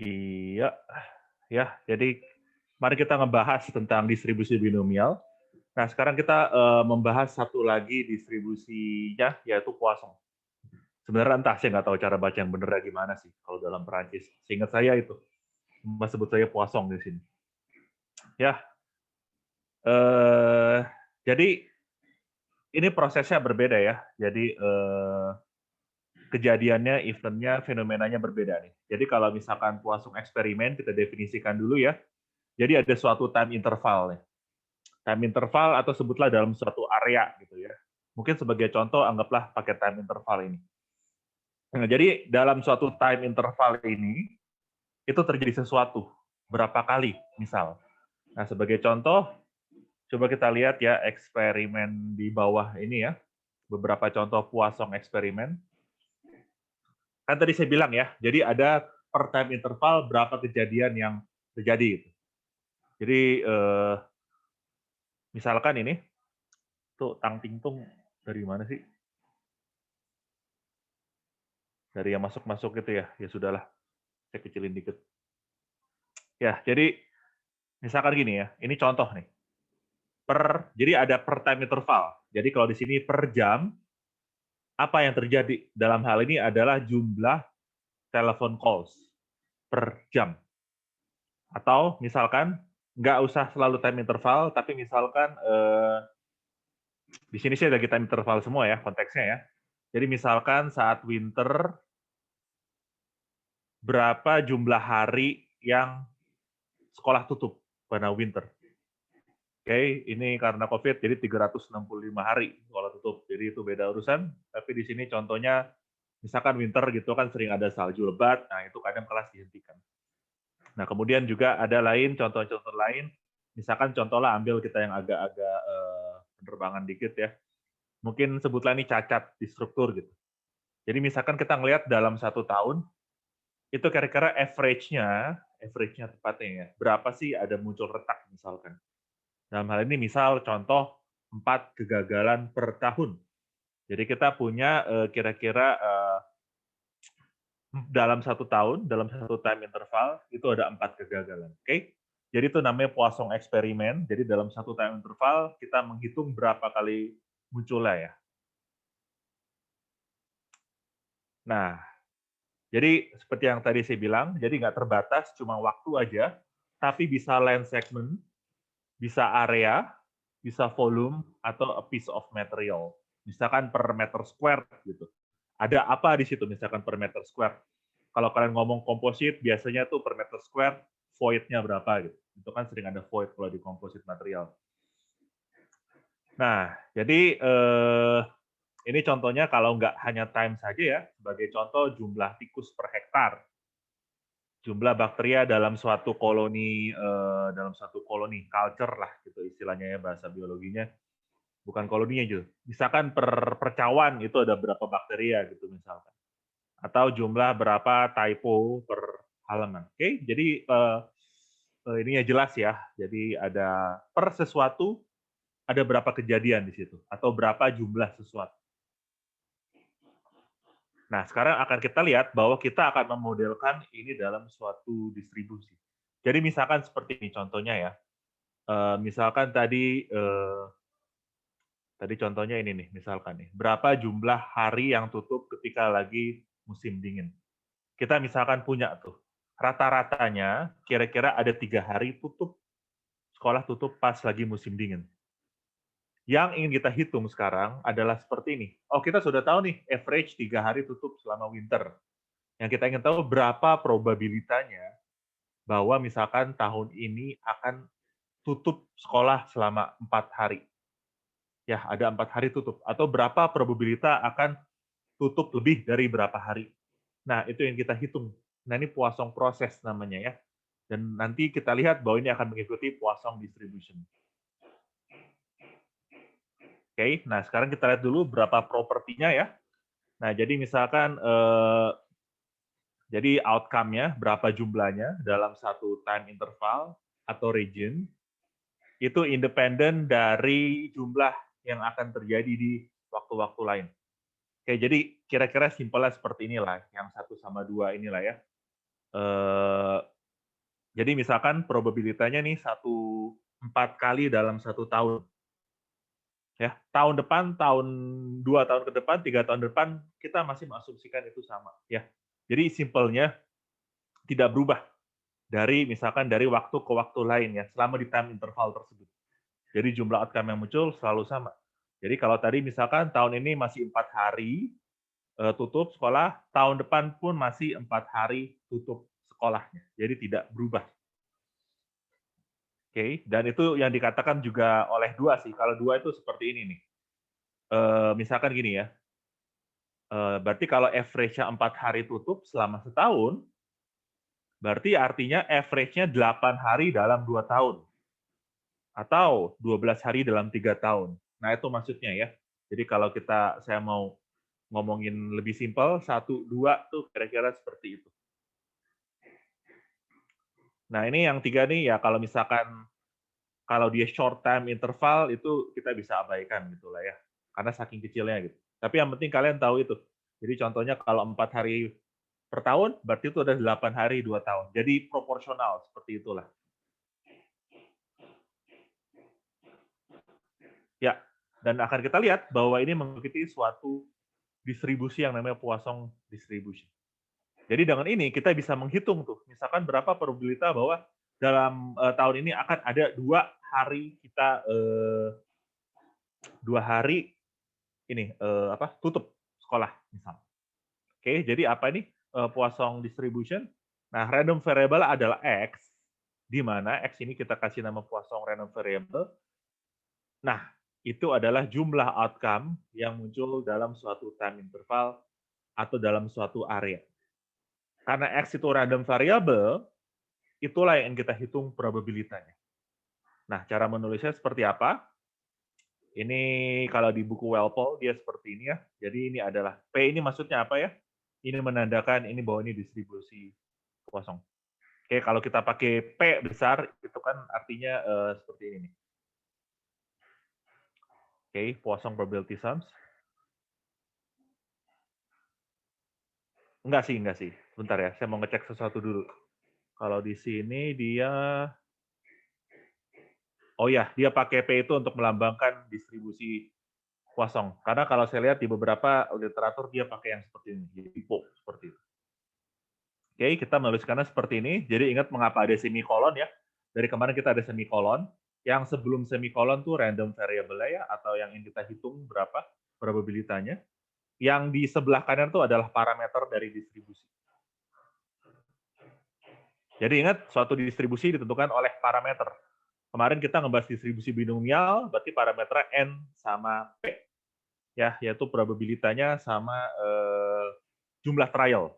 Iya, ya. Jadi mari kita ngebahas tentang distribusi binomial. Nah, sekarang kita membahas satu lagi distribusinya, yaitu Poisson. Sebenarnya entah saya nggak tahu cara baca yang benernya gimana sih kalau dalam Perancis. Seingat saya itu, Mas sebut saya Poisson di sini. Ya, eh, jadi ini prosesnya berbeda ya. Jadi kejadiannya, eventnya, fenomenanya berbeda nih. Jadi kalau misalkan Poisson eksperimen kita definisikan dulu ya. Jadi ada suatu time interval nih. Time interval atau sebutlah dalam suatu area gitu ya. Mungkin sebagai contoh anggaplah pakai time interval ini. Nah, jadi dalam suatu time interval ini itu terjadi sesuatu berapa kali misal. Nah, sebagai contoh coba kita lihat ya eksperimen di bawah ini ya. Beberapa contoh Poisson eksperimen. Kan tadi saya bilang ya, jadi ada per time interval berapa kejadian yang terjadi gitu. Jadi misalkan ini tuh tang ting tung dari mana sih? Dari yang masuk-masuk gitu ya. Ya sudahlah, saya kecilin dikit. Ya, jadi misalkan gini ya, ini contoh nih. Jadi ada per time interval. Jadi kalau di sini per jam, apa yang terjadi dalam hal ini adalah jumlah telepon calls per jam. Atau misalkan nggak usah selalu time interval, tapi misalkan di sini sih ada time interval semua ya konteksnya ya. Jadi misalkan saat winter berapa jumlah hari yang sekolah tutup pada winter. Oke, ini karena COVID jadi 365 hari sekolah tutup. Jadi itu beda urusan, tapi di sini contohnya misalkan winter gitu kan sering ada salju lebat, nah itu kadang kelas dihentikan. Nah, kemudian juga ada lain contoh-contoh lain, misalkan contohlah ambil kita yang agak-agak penerbangan dikit ya. Mungkin sebutlah ini cacat di struktur gitu. Jadi misalkan kita ngelihat dalam 1 tahun itu kira-kira average-nya tepatnya ya, berapa sih ada muncul retak misalkan. Dalam hal ini misal contoh 4 kegagalan per tahun. Jadi kita punya kira-kira dalam 1 tahun, dalam 1 time interval itu ada 4 kegagalan. Oke? Jadi itu namanya Poisson eksperimen. Jadi dalam 1 time interval kita menghitung berapa kali munculnya ya. Nah, jadi seperti yang tadi saya bilang, jadi nggak terbatas cuma waktu aja, tapi bisa length segment, bisa area, bisa volume, atau a piece of material. Misalkan per meter square gitu. Ada apa di situ misalkan per meter square. Kalau kalian ngomong komposit, biasanya tuh per meter square void-nya berapa gitu. Itu kan sering ada void kalau di komposit material. Nah, jadi ini contohnya kalau nggak hanya time saja ya, sebagai contoh jumlah tikus per hektar. Jumlah bakteria dalam suatu koloni culture lah gitu istilahnya ya bahasa biologinya, bukan koloninya juga. Misalkan per percawan itu ada berapa bakteria gitu misalkan, atau jumlah berapa typo per halaman. Oke, jadi ininya jelas ya. Jadi ada per sesuatu ada berapa kejadian di situ atau berapa jumlah sesuatu. Nah, sekarang akan kita lihat bahwa kita akan memodelkan ini dalam suatu distribusi. Jadi misalkan seperti ini contohnya ya. Misalkan tadi contohnya ini nih, misalkan nih, berapa jumlah hari yang tutup ketika lagi musim dingin. Kita misalkan punya tuh, rata-ratanya kira-kira ada 3 hari tutup, sekolah tutup pas lagi musim dingin. Yang ingin kita hitung sekarang adalah seperti ini. Oh, kita sudah tahu nih, average 3 hari tutup selama winter. Yang kita ingin tahu berapa probabilitanya bahwa misalkan tahun ini akan tutup sekolah selama 4 hari. Ya, ada 4 hari tutup. Atau berapa probabilitas akan tutup lebih dari berapa hari. Nah, itu yang kita hitung. Nah, ini Poisson proses namanya ya. Dan nanti kita lihat bahwa ini akan mengikuti Poisson distribution. Oke, nah sekarang kita lihat dulu berapa propertinya ya. Nah, jadi misalkan jadi outcome-nya berapa jumlahnya dalam satu time interval atau region itu independen dari jumlah yang akan terjadi di waktu-waktu lain. Oke, jadi kira-kira simpelnya seperti inilah, yang 1 sama 2 inilah ya. Eh, jadi misalkan probabilitasnya nih 4 kali dalam 1 tahun. Ya, tahun depan, 2 tahun ke depan, 3 tahun depan, kita masih mengasumsikan itu sama. Ya, jadi simpelnya tidak berubah dari waktu ke waktu lain ya, selama di time interval tersebut. Jadi jumlah outcome yang muncul selalu sama. Jadi kalau tadi misalkan tahun ini masih 4 hari tutup sekolah, tahun depan pun masih 4 hari tutup sekolahnya. Jadi tidak berubah. Oke, dan itu yang dikatakan juga oleh dua sih. Kalau dua itu seperti ini nih. Misalkan gini ya, berarti kalau average-nya 4 hari tutup selama setahun, berarti artinya average-nya 8 hari dalam 2 tahun. Atau 12 hari dalam 3 tahun. Nah, itu maksudnya ya. Jadi kalau saya mau ngomongin lebih simpel, 1, 2 tuh kira-kira seperti itu. Nah, ini yang 3 nih ya kalau misalkan kalau dia short time interval itu kita bisa abaikan gitu lah ya. Karena saking kecilnya gitu. Tapi yang penting kalian tahu itu. Jadi contohnya kalau 4 hari per tahun, berarti itu ada 8 hari 2 tahun. Jadi proporsional seperti itulah. Ya, dan akan kita lihat bahwa ini mengikuti suatu distribusi yang namanya Poisson distribution. Jadi dengan ini kita bisa menghitung tuh, misalkan berapa probabilitas bahwa dalam tahun ini akan ada 2 hari kita 2 hari ini tutup sekolah misal. Oke, jadi apa ini Poisson distribution? Nah, random variable adalah x, di mana x ini kita kasih nama Poisson random variable. Nah, itu adalah jumlah outcome yang muncul dalam suatu time interval atau dalam suatu area. Karena x itu random variable, itulah yang kita hitung probabilitasnya. Nah, cara menulisnya seperti apa? Ini kalau di buku Walpole dia seperti ini ya. Jadi ini adalah P ini maksudnya apa ya? Ini menandakan ini bahwa ini distribusi kosong. Oke, kalau kita pakai P besar itu kan artinya seperti ini nih. Oke, Poisson probability sums. Enggak sih. Bentar ya, saya mau ngecek sesuatu dulu. Kalau di sini dia oh ya, dia pakai P itu untuk melambangkan distribusi kosong. Karena kalau saya lihat di beberapa literatur dia pakai yang seperti ini, jadi po seperti itu. Oke, kita menuliskannya seperti ini. Jadi ingat mengapa ada semikolon ya. Dari kemarin kita ada semikolon. Yang sebelum semikolon tuh random variable ya, atau yang ingin kita hitung berapa probabilitasnya. Yang di sebelah kanan itu adalah parameter dari distribusi. Jadi ingat, suatu distribusi ditentukan oleh parameter. Kemarin kita ngebahas distribusi binomial, berarti parameternya N sama P. Ya, yaitu probabilitasnya sama jumlah trial.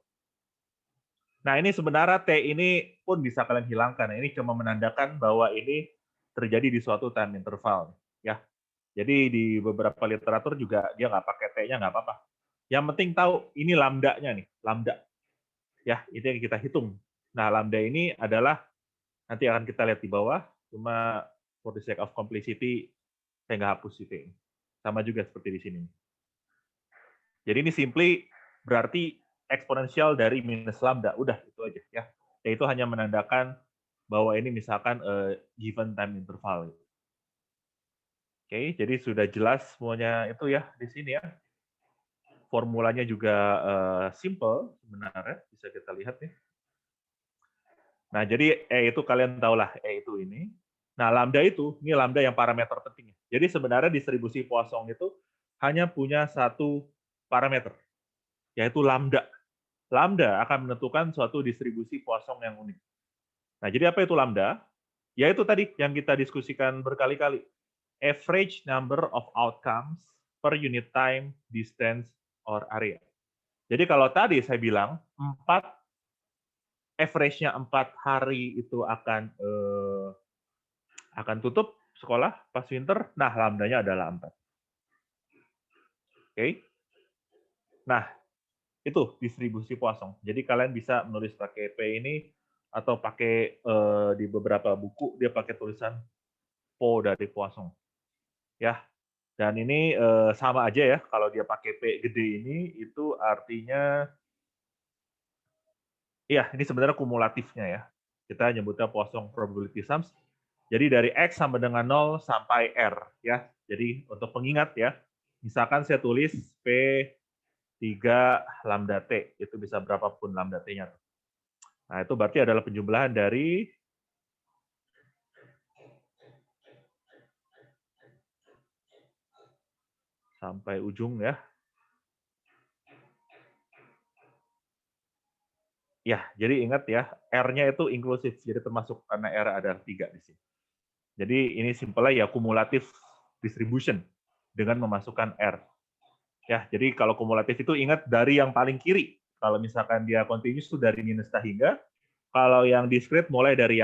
Nah, ini sebenarnya T ini pun bisa kalian hilangkan. Ini cuma menandakan bahwa ini terjadi di suatu time interval. Ya, jadi di beberapa literatur juga dia nggak pakai T-nya, nggak apa-apa. Yang penting tahu ini lambda-nya nih, lambda. Ya, itu yang kita hitung. Nah, lambda ini adalah, nanti akan kita lihat di bawah, cuma for the sake of complicity, saya nggak hapus itu. Sama juga seperti di sini. Jadi ini simply berarti eksponensial dari minus lambda. Udah, itu aja ya. Yaitu hanya menandakan bahwa ini misalkan given time interval. Oke, jadi sudah jelas semuanya itu ya di sini ya. Formulanya juga simple sebenarnya, bisa kita lihat nih. Nah, jadi E itu kalian tahulah E itu ini. Nah, lambda itu, ini lambda yang parameter penting. Jadi sebenarnya distribusi Poisson itu hanya punya satu parameter, yaitu lambda. Lambda akan menentukan suatu distribusi Poisson yang unik. Nah, jadi apa itu lambda? Yaitu tadi yang kita diskusikan berkali-kali. Average number of outcomes per unit time, distance, or area. Jadi kalau tadi saya bilang 4 average-nya 4 hari itu akan tutup sekolah pas winter, nah lambdanya adalah 4. Oke. Nah, itu distribusi Poisson. Jadi kalian bisa menulis pakai P ini atau pakai di beberapa buku dia pakai tulisan Po dari Poisson. Ya. Dan ini sama aja ya kalau dia pakai P gede ini itu artinya Iya, ini sebenarnya kumulatifnya ya. Kita nyebutnya Poisson probability sums. Jadi dari X sama dengan 0 sampai R ya. Jadi untuk pengingat ya, misalkan saya tulis P3 lambda T, itu bisa berapapun lambda T-nya. Nah, itu berarti adalah penjumlahan dari sampai ujung ya. Ya, jadi ingat ya, R-nya itu inklusif, jadi termasuk karena R ada 3 di sini. Jadi ini simpelnya ya kumulatif distribution dengan memasukkan R. Ya, jadi kalau kumulatif itu ingat dari yang paling kiri. Kalau misalkan dia continuous itu dari minus hingga. Kalau yang discrete mulai dari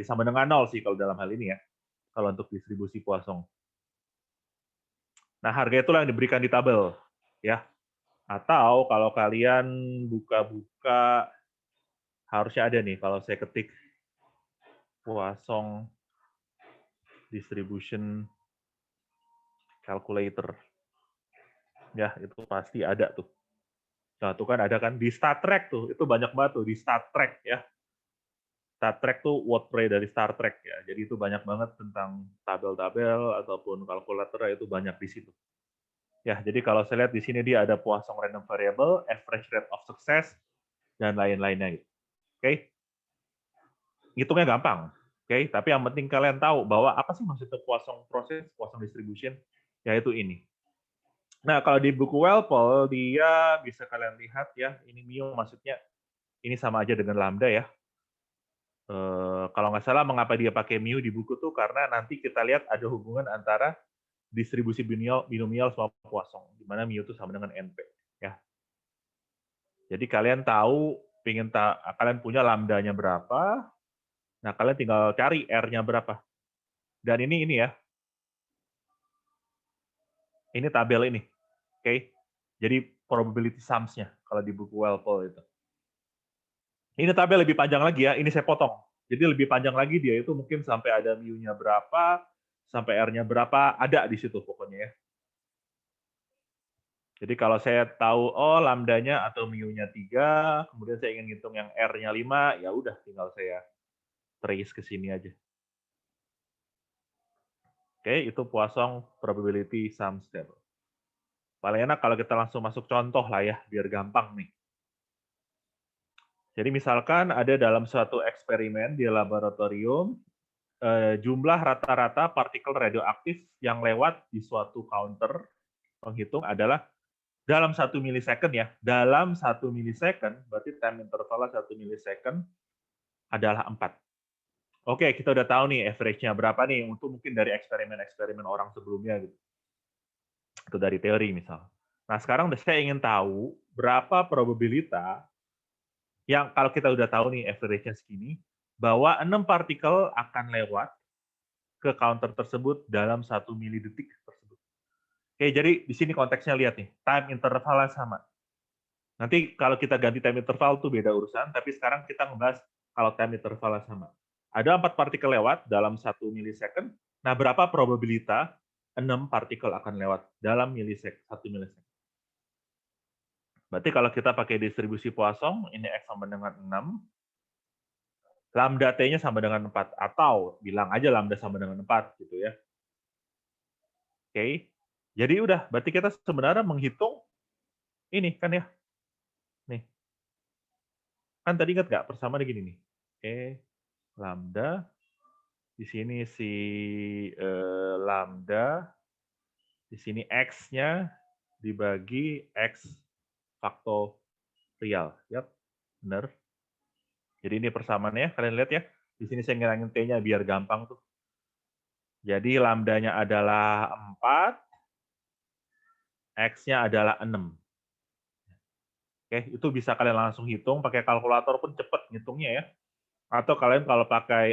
sama dengan 0 sih kalau dalam hal ini ya. Kalau untuk distribusi Poisson. Nah, harga itulah yang diberikan di tabel ya. Atau kalau kalian buka-buka harusnya ada nih kalau saya ketik Poisson distribution calculator. Ya, itu pasti ada tuh. Nah, itu kan ada kan di Star Trek tuh, itu banyak banget tuh di Star Trek ya. Star Trek tuh wordplay dari Star Trek ya. Jadi itu banyak banget tentang tabel-tabel ataupun kalkulator itu banyak di situ. Ya, jadi kalau saya lihat di sini dia ada Poisson random variable, average rate of success, dan lain-lainnya gitu. Oke. Hitungnya gampang. Oke, tapi yang penting kalian tahu bahwa apa sih maksudnya Poisson process, Poisson distribution, yaitu ini. Nah, kalau di buku Walpole, dia bisa kalian lihat ya, ini mu maksudnya ini sama aja dengan lambda ya. Kalau nggak salah mengapa dia pakai mu di buku tuh karena nanti kita lihat ada hubungan antara distribusi binomial sama Poisson, di mana mu itu sama dengan NP. Ya. Jadi kalian tahu, kalian punya lambdanya berapa, nah kalian tinggal cari R-nya berapa. Dan ini ya, ini tabel ini. Oke. Jadi probability sums-nya kalau di buku Walpole itu. Ini tabel lebih panjang lagi ya, ini saya potong. Jadi lebih panjang lagi dia itu mungkin sampai ada mu-nya berapa, sampai R-nya berapa, ada di situ pokoknya ya. Jadi kalau saya tahu, oh lambdanya atau mu-nya 3, kemudian saya ingin ngitung yang R-nya 5, ya udah tinggal saya trace ke sini aja. Oke, itu Poisson probability sums table. Paling enak kalau kita langsung masuk contoh lah ya, biar gampang nih. Jadi misalkan ada dalam suatu eksperimen di laboratorium, jumlah rata-rata partikel radioaktif yang lewat di suatu counter penghitung adalah dalam 1 milisecond ya. Dalam 1 milisecond, berarti time intervalnya 1 milisecond adalah 4. Oke, kita udah tahu nih average-nya berapa nih untuk mungkin dari eksperimen-eksperimen orang sebelumnya gitu. Itu dari teori misal. Nah, sekarang saya ingin tahu berapa probabilitas yang kalau kita udah tahu nih average-nya segini, bahwa 6 partikel akan lewat ke counter tersebut dalam 1 milidetik tersebut. Oke, jadi di sini konteksnya lihat nih, time intervalnya sama. Nanti kalau kita ganti time interval tuh beda urusan, tapi sekarang kita ngebahas kalau time intervalnya sama. Ada 4 partikel lewat dalam 1 milisecond. Nah, berapa probabilitas 6 partikel akan lewat dalam 1 milisecond? Berarti kalau kita pakai distribusi Poisson, ini X sama dengan 6, lambda T-nya sama dengan 4. Atau bilang aja lambda sama dengan 4 gitu ya. Oke. Jadi udah, berarti kita sebenarnya menghitung ini kan ya. Nih. Kan tadi ingat nggak persamaan gini nih. Oke, lambda di sini si lambda di sini x-nya dibagi x faktorial. Yap, benar. Jadi ini persamaannya, kalian lihat ya. Di sini saya ngilangin t-nya biar gampang tuh. Jadi lambdanya adalah 4, x-nya adalah 6. Oke, itu bisa kalian langsung hitung pakai kalkulator pun cepet ngitungnya ya. Atau kalian kalau pakai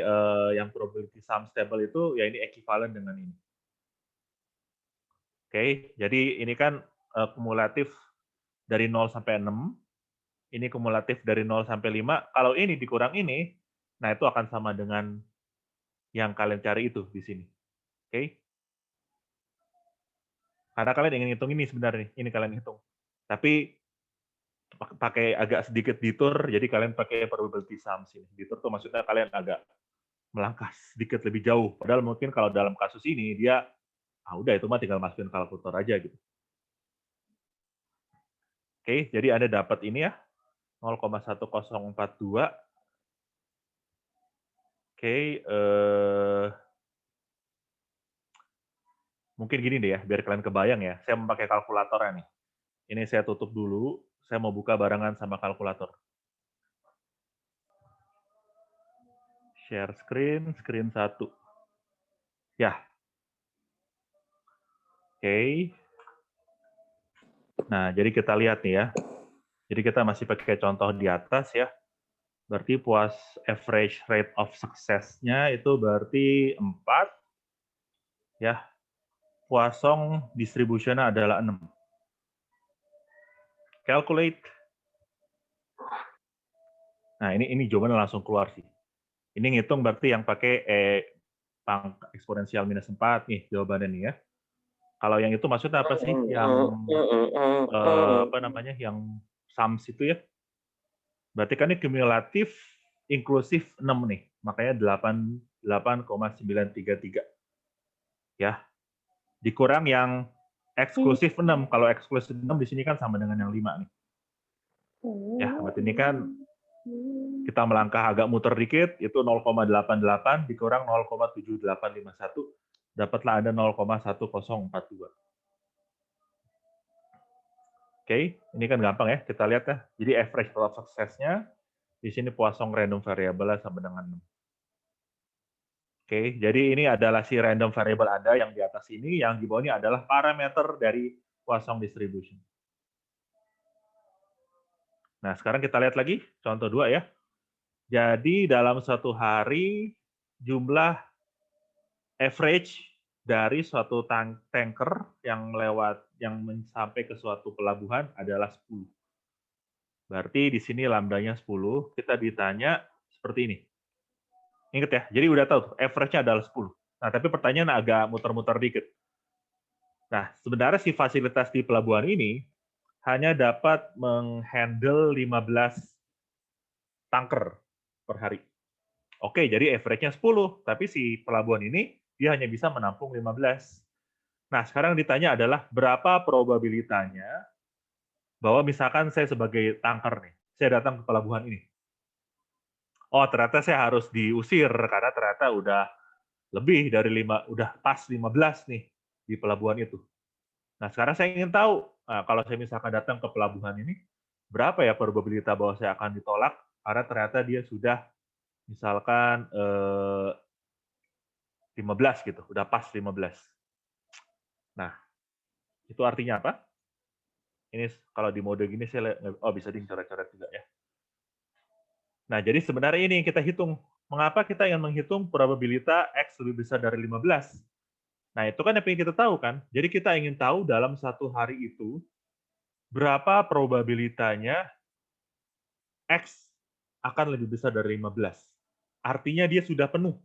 yang probability sum table itu ya ini ekuivalen dengan ini. Oke, jadi ini kan kumulatif dari 0 sampai 6, ini kumulatif dari 0 sampai 5. Kalau ini dikurang ini, nah itu akan sama dengan yang kalian cari itu di sini. Oke. Karena kalian ingin hitung ini sebenarnya, ini kalian hitung. Tapi pakai agak sedikit detour, jadi kalian pakai probability sums ini. Detour tuh maksudnya kalian agak melangkah sedikit lebih jauh. Padahal mungkin kalau dalam kasus ini dia, udah itu mah tinggal masukin kalkulator aja gitu. Oke, jadi Anda dapat ini ya, 0,1042. Oke, mungkin gini deh ya, biar kalian kebayang ya. Saya memakai kalkulatornya nih. Ini saya tutup dulu, saya mau buka barengan sama kalkulator. Share screen, screen 1. Ya. Oke. Nah, jadi kita lihat nih ya. Jadi kita masih pakai contoh di atas ya. Berarti puas average rate of success-nya itu berarti 4. Ya. Poisson distribution-nya adalah 6. Calculate. Nah, ini jawabannya langsung keluar sih. Ini ngitung berarti yang pakai eksponensial minus 4 nih jawabannya nih ya. Kalau yang itu maksudnya apa sih? Yang apa namanya? Yang sums itu ya. Berarti kan ini kumulatif inklusif 6 nih. Makanya 8,933. Ya. Dikurang yang eksklusif 6. Kalau eksklusif 6 di sini kan sama dengan yang 5 nih. Ya, berarti ini kan kita melangkah agak muter dikit, itu 0,88 dikurang 0,7851, dapatlah Anda 0,1042. Oke, ini kan gampang ya, kita lihat ya. Jadi average rate of success-nya, di sini Poisson random variable sama dengan 6. Oke, jadi ini adalah si random variable Anda yang di atas ini, yang di bawah ini adalah parameter dari Poisson distribution. Nah, sekarang kita lihat lagi, contoh 2 ya. Jadi dalam satu hari, jumlah average dari suatu tanker yang sampai ke suatu pelabuhan adalah 10. Berarti di sini lambdanya 10, kita ditanya seperti ini. Ingat ya, jadi udah tahu tuh, average-nya adalah 10. Nah, tapi pertanyaan agak muter-muter dikit. Nah, sebenarnya si fasilitas di pelabuhan ini hanya dapat menghandle 15 tanker per hari. Oke, jadi average-nya 10, tapi si pelabuhan ini dia hanya bisa menampung 15. Nah, sekarang ditanya adalah berapa probabilitanya bahwa misalkan saya sebagai tanker nih, saya datang ke pelabuhan ini. Oh, ternyata saya harus diusir karena ternyata udah lebih dari udah pas 15 nih di pelabuhan itu. Nah, sekarang saya ingin tahu, kalau saya misalkan datang ke pelabuhan ini, berapa ya probabilitas bahwa saya akan ditolak karena ternyata dia sudah misalkan 15 gitu, udah pas 15. Nah, itu artinya apa? Ini kalau di mode gini saya bisa dicoret-coret juga ya. Nah, jadi sebenarnya ini yang kita hitung. Mengapa kita ingin menghitung probabilitas X lebih besar dari 15? Nah, itu kan yang ingin kita tahu kan. Jadi kita ingin tahu dalam satu hari itu, berapa probabilitanya X akan lebih besar dari 15. Artinya dia sudah penuh.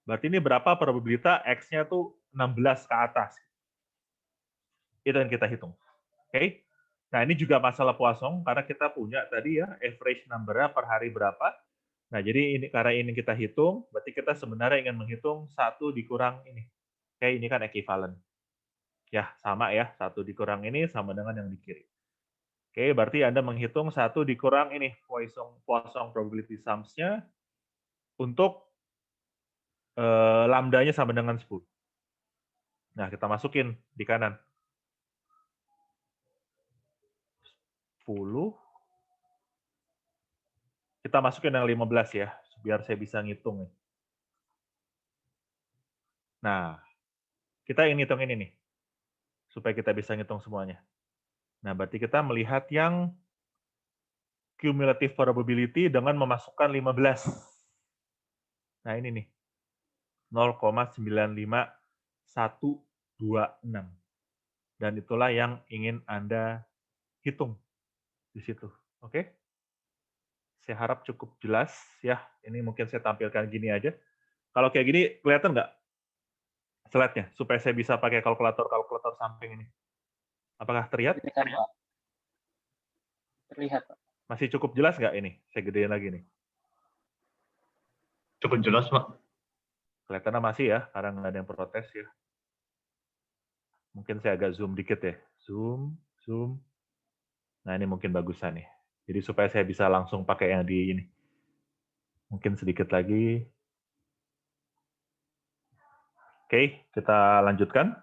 Berarti ini berapa probabilitas X-nya tuh 16 ke atas. Itu yang kita hitung. Oke? Nah, ini juga masalah Poisson, karena kita punya tadi ya, average number-nya per hari berapa. Nah, jadi ini karena ini kita hitung, berarti kita sebenarnya ingin menghitung 1 dikurang ini. Oke, ini kan equivalent. Ya, sama ya, 1 dikurang ini sama dengan yang di kiri. Oke, berarti Anda menghitung 1 dikurang ini, Poisson probability sums-nya untuk lambdanya sama dengan 10. Nah, kita masukin di kanan. 10. Kita masukin yang 15 ya, biar saya bisa ngitung nih. Nah, kita ingin ngitung ini nih, supaya kita bisa ngitung semuanya. Nah, berarti kita melihat yang cumulative probability dengan memasukkan 15. Nah, ini nih. 0,95126. Dan itulah yang ingin Anda hitung di situ. Oke? Saya harap cukup jelas ya. Ini mungkin saya tampilkan gini aja. Kalau kayak gini, kelihatan nggak slide-nya? Supaya saya bisa pakai kalkulator samping ini. Apakah terlihat? Terlihat, Pak. Masih cukup jelas nggak ini? Saya gedein lagi nih. Cukup jelas, Pak. Kelihatannya masih ya, karena nggak ada yang protes ya. Mungkin saya agak zoom dikit ya. Zoom, zoom. Nah, ini mungkin bagusan nih. Jadi supaya saya bisa langsung pakai yang di ini. Mungkin sedikit lagi. Oke, kita lanjutkan.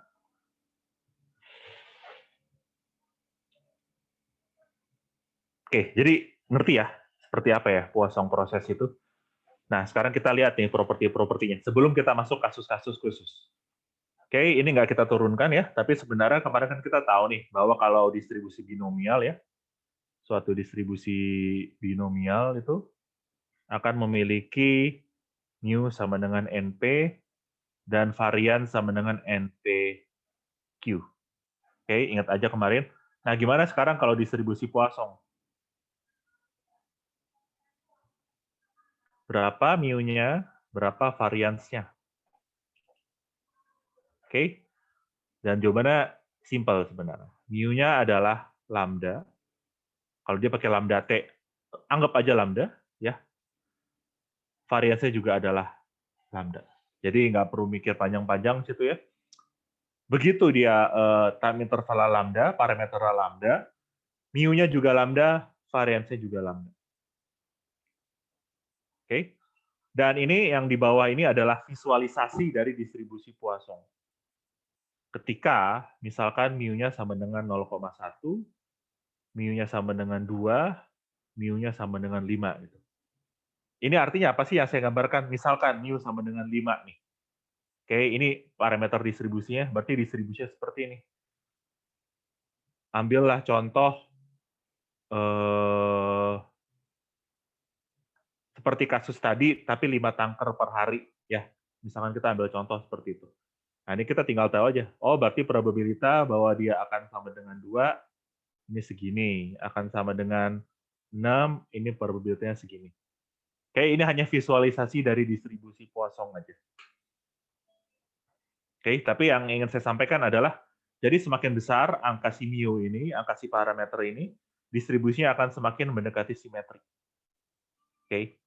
Oke, jadi ngerti ya seperti apa ya Poisson proses itu. Nah, sekarang kita lihat nih properti-propertinya. Sebelum kita masuk kasus-kasus khusus. Oke, ini nggak kita turunkan ya, tapi sebenarnya kemarin kan kita tahu nih bahwa kalau distribusi binomial ya, suatu distribusi binomial itu akan memiliki mu sama dengan NP dan varian sama dengan NPQ. Oke, ingat aja kemarin. Nah, gimana sekarang kalau distribusi Poisson? Berapa mu-nya, berapa variansnya? Oke, dan jawabannya simpel sebenarnya. Mu-nya adalah lambda. Kalau dia pakai lambda T, anggap aja lambda, ya. Variansnya juga adalah lambda. Jadi nggak perlu mikir panjang-panjang situ ya. Begitu dia time interval lambda, parameter lambda, mu-nya juga lambda, variansnya juga lambda. Oke. Dan ini yang di bawah ini adalah visualisasi dari distribusi Poisson. Ketika misalkan mu-nya sama dengan 0,1, mu-nya sama dengan 2, mu-nya sama dengan 5 gitu. Ini artinya apa sih yang saya gambarkan? Misalkan mu sama dengan 5 nih. Oke, ini parameter distribusinya, berarti distribusinya seperti ini. Ambillah contoh seperti kasus tadi, tapi 5 tanker per hari. Ya, misalkan kita ambil contoh seperti itu. Nah, ini kita tinggal tahu aja. Oh, berarti probabilitas bahwa dia akan sama dengan 2, ini segini. Akan sama dengan 6, ini probabilitasnya segini. Oke, ini hanya visualisasi dari distribusi Poisson aja. Oke, tapi yang ingin saya sampaikan adalah, jadi semakin besar angka si mu ini, angka si parameter ini, distribusinya akan semakin mendekati simetri. Oke.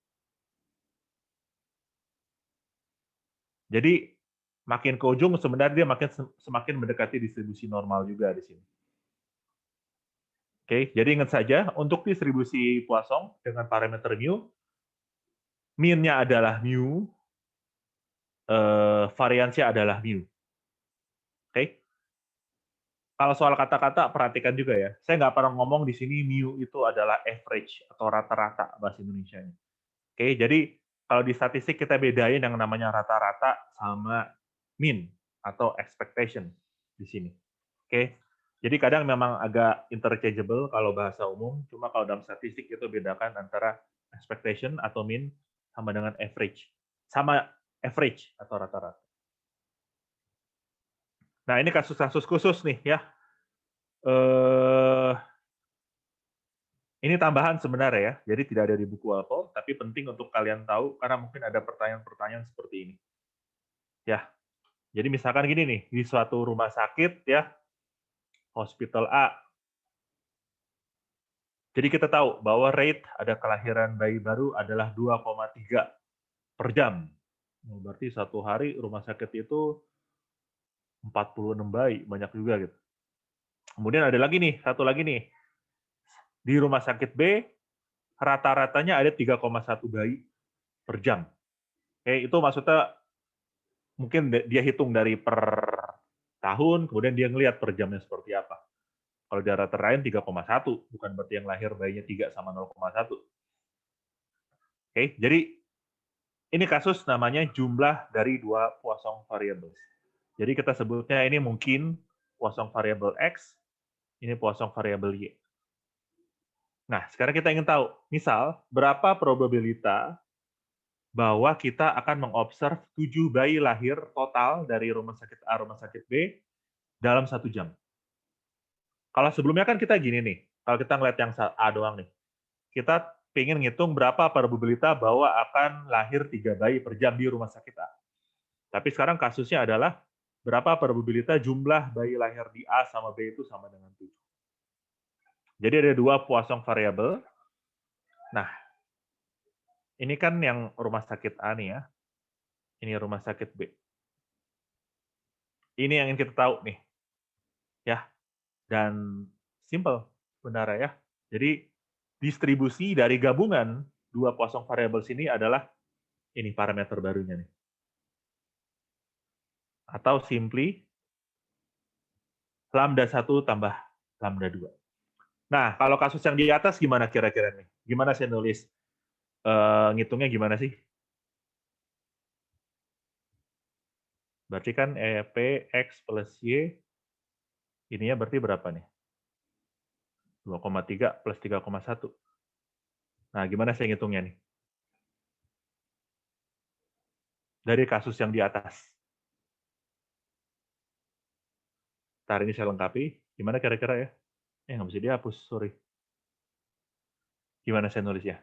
Jadi makin ke ujung sebenarnya dia semakin mendekati distribusi normal juga di sini. Oke, jadi ingat saja untuk distribusi Poisson dengan parameter mu, mean-nya adalah mu, variansnya adalah mu. Oke. Kalau soal kata-kata perhatikan juga ya. Saya nggak pernah ngomong di sini mu itu adalah average atau rata-rata bahasa Indonesianya. Oke, jadi kalau di statistik kita bedain yang namanya rata-rata sama mean atau expectation di sini. Oke. Jadi kadang memang agak interchangeable kalau bahasa umum, cuma kalau dalam statistik itu bedakan antara expectation atau mean sama dengan average. Sama average atau rata-rata. Nah, ini kasus-kasus khusus nih ya. Ini tambahan sebenarnya ya, jadi tidak ada di buku Apple, tapi penting untuk kalian tahu karena mungkin ada pertanyaan-pertanyaan seperti ini. Ya, jadi misalkan gini nih, di suatu rumah sakit ya, hospital A. Jadi kita tahu bahwa rate ada kelahiran bayi baru adalah 2,3 per jam. Berarti satu hari rumah sakit itu 46 bayi, banyak juga gitu. Kemudian ada lagi nih, satu lagi nih. Di rumah sakit B, rata-ratanya ada 3,1 bayi per jam. Oke, itu maksudnya mungkin dia hitung dari per tahun, kemudian dia ngelihat per jamnya seperti apa. Kalau dia rata-ratain 3,1, bukan berarti yang lahir bayinya 3 sama 0,1. Oke, jadi ini kasus namanya jumlah dari dua Poisson variables. Jadi kita sebutnya ini mungkin Poisson variable X, ini Poisson variable Y. Nah, sekarang kita ingin tahu, misal berapa probabilitas bahwa kita akan mengobserv 7 bayi lahir total dari rumah sakit A, rumah sakit B dalam 1 jam. Kalau sebelumnya kan kita gini nih, kalau kita ngeliat yang A doang nih, kita pengen ngitung berapa probabilitas bahwa akan lahir 3 bayi per jam di rumah sakit A. Tapi sekarang kasusnya adalah berapa probabilitas jumlah bayi lahir di A sama B itu sama dengan 7. Jadi ada dua Poisson variabel. Nah, ini kan yang rumah sakit A nih ya. Ini rumah sakit B. Ini yang ingin kita tahu nih. Ya, dan simple benar ya. Jadi distribusi dari gabungan dua Poisson variabel sini adalah ini parameter barunya nih. Atau simply lambda 1 tambah lambda 2. Nah, kalau kasus yang di atas gimana kira-kira nih? Gimana saya nulis? Ngitungnya gimana sih? Berarti kan P X plus Y, ininya berarti berapa nih? 2,3 plus 3,1. Nah, gimana saya ngitungnya nih? Dari kasus yang di atas. Ntar ini saya lengkapi. Gimana kira-kira ya? Nggak bisa dihapus, sorry. Gimana saya nulisnya?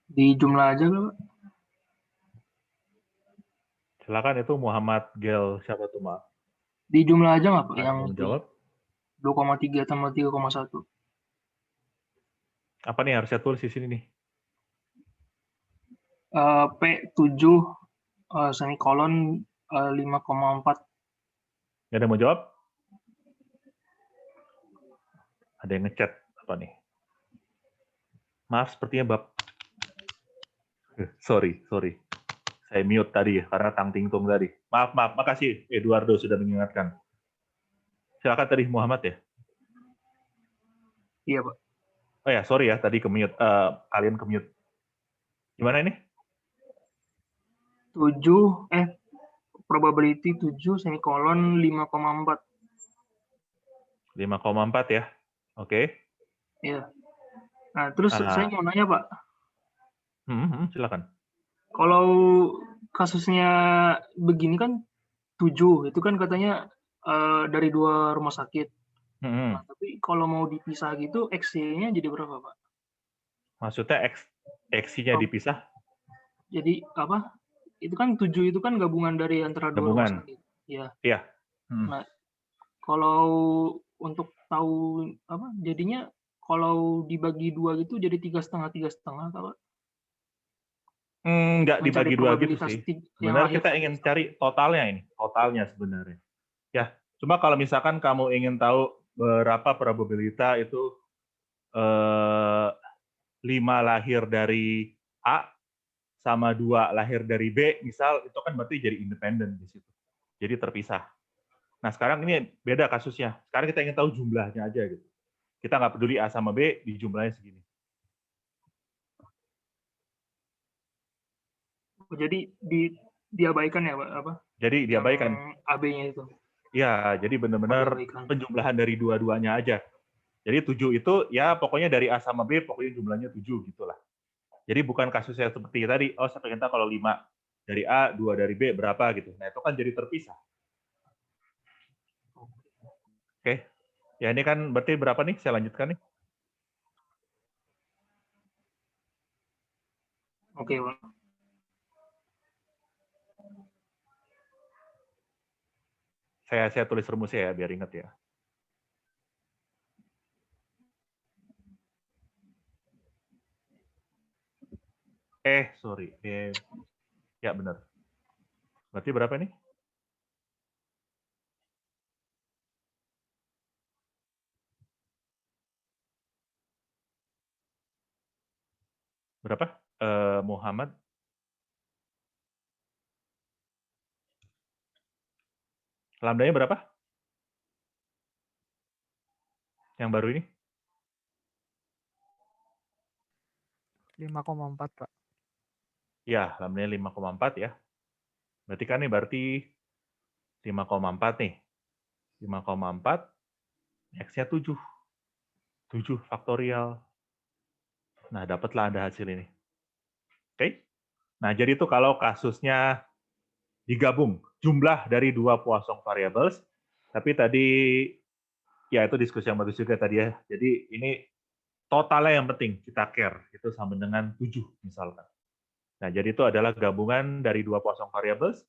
Di jumlah aja, Pak. Silakan, itu Muhammad Gel siapa tuh, maaf? Di jumlah aja nggak, Pak? Ada Yang yang mau menjawab? 2,3 tambah 3,1. Apa nih yang harus saya tulis di sini nih? P7 semikolon 5,4. Nggak ada yang mau jawab? Ada yang ngechat apa nih? Maaf, sepertinya bab. Sorry. Saya mute tadi ya, karena tang ting tung tadi. Maaf, makasih Eduardo sudah mengingatkan. Silakan tadi Muhammad ya. Iya, Pak. Oh ya, sorry ya, tadi ke-mute. Kalian ke-mute. Gimana ini? 7, probability 7 semikolon 5,4. 5,4 ya. Oke. Iya. Nah, terus saya mau nanya, Pak. Silakan. Kalau kasusnya begini kan 7, itu kan katanya dari 2 rumah sakit. Nah, tapi kalau mau dipisah gitu, XY-nya jadi berapa, Pak? Maksudnya X-nya dipisah? Jadi apa? Itu kan 7 itu kan gabungan dari antara 2 rumah sakit. Ya. Iya. Nah, kalau untuk tahu apa jadinya kalau dibagi 2 gitu jadi 3,5 Pak? Nggak dibagi 2 gitu sih. Sebenarnya kita ingin cari totalnya ini, totalnya sebenarnya. Ya, cuma kalau misalkan kamu ingin tahu berapa probabilitas itu 5 lahir dari A sama 2 lahir dari B, misal, itu kan berarti jadi independen di situ. Jadi terpisah. Nah, sekarang ini beda kasusnya. Sekarang kita ingin tahu jumlahnya aja gitu. Kita nggak peduli A sama B, di jumlahnya segini. Jadi diabaikan ya, Pak, apa? Jadi diabaikan. AB-nya itu. Ya, jadi benar-benar penjumlahan dari dua-duanya aja. Jadi 7 itu ya pokoknya dari A sama B pokoknya jumlahnya 7 gitulah. Jadi bukan kasusnya seperti tadi, oh saya pengen tahu kalau 5 dari A, 2 dari B berapa gitu. Nah, itu kan jadi terpisah. Oke. Ya ini kan berarti berapa nih? Saya lanjutkan nih. Oke, Pak. Saya tulis rumusnya ya biar ingat ya. Sorry. Ya benar. Berarti berapa nih? Berapa? Muhammad. Lambdanya berapa? Yang baru ini? 5,4, Pak. Ya, lambdanya 5,4 ya. Berarti kan nih berarti 5,4 nih. 5,4, X-nya 7. 7 faktorial. Nah, dapatlah Anda hasil ini. Oke? Nah, jadi itu kalau kasusnya digabung, jumlah dari dua Poisson variables, tapi tadi, ya itu diskusi yang bagus juga tadi ya. Jadi ini totalnya yang penting, kita care. Itu sama dengan 7 misalkan. Nah, jadi itu adalah gabungan dari dua Poisson variables.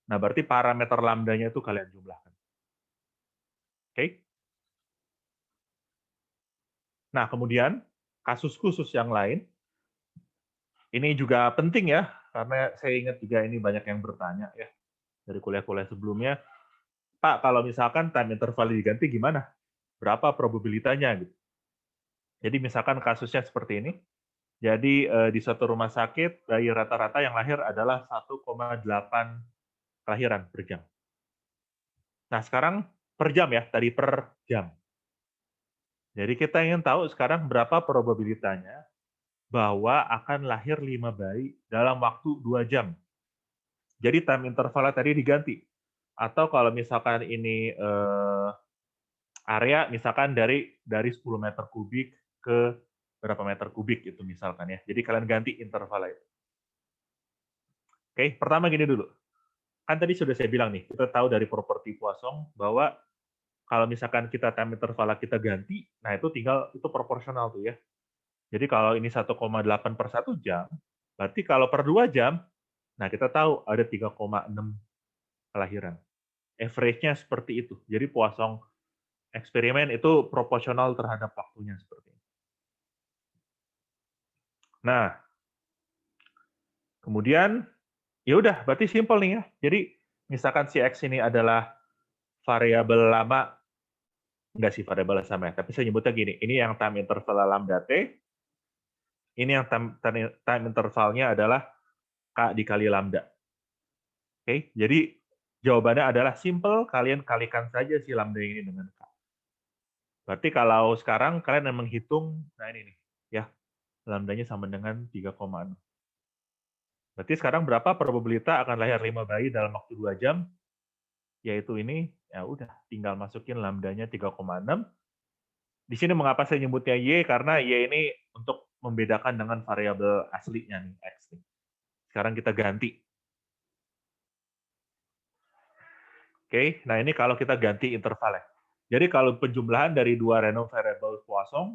Nah, berarti parameter lambdanya itu kalian jumlahkan. Oke? Nah, kemudian kasus khusus yang lain, ini juga penting ya, karena saya ingat juga ini banyak yang bertanya ya dari kuliah-kuliah sebelumnya, Pak, kalau misalkan time interval diganti gimana? Berapa probabilitanya gitu? Jadi misalkan kasusnya seperti ini. Jadi di suatu rumah sakit bayi rata-rata yang lahir adalah 1,8 kelahiran per jam. Nah, sekarang per jam ya, tadi per jam. Jadi kita ingin tahu sekarang berapa probabilitanya bahwa akan lahir 5 bayi dalam waktu 2 jam. Jadi time intervalnya tadi diganti. Atau kalau misalkan ini area misalkan dari 10 meter kubik ke berapa meter kubik itu misalkan ya. Jadi kalian ganti intervalnya itu. Oke, pertama gini dulu. Kan tadi sudah saya bilang nih, kita tahu dari properti Poisson bahwa kalau misalkan kita time interval kita ganti, nah itu tinggal itu proporsional tuh ya. Jadi kalau ini 1,8 per 1 jam, berarti kalau per 2 jam, nah kita tahu ada 3,6 kelahiran. Average-nya seperti itu. Jadi Poisson eksperimen itu proporsional terhadap waktunya seperti ini. Nah, kemudian ya udah berarti simple nih ya. Jadi misalkan si X ini adalah variabel lama, enggak sih variabel sama ya, tapi saya nyebutnya gini, ini yang time interval lambda T, ini yang time intervalnya adalah K dikali lambda. Oke, jadi jawabannya adalah simple, kalian kalikan saja si lambda ini dengan K. Berarti kalau sekarang kalian yang menghitung, nah ini nih, ya, lambdanya sama dengan 3,6. Berarti sekarang berapa probabilitas akan lahir 5 bayi dalam waktu 2 jam? Yaitu ini, ya udah, tinggal masukin lambdanya 3,6. Di sini mengapa saya nyebutnya Y? Karena Y ini untuk membedakan dengan variabel aslinya nih, X nih. Sekarang kita ganti. Oke, nah ini kalau kita ganti intervalnya. Jadi kalau penjumlahan dari dua random variable Poisson,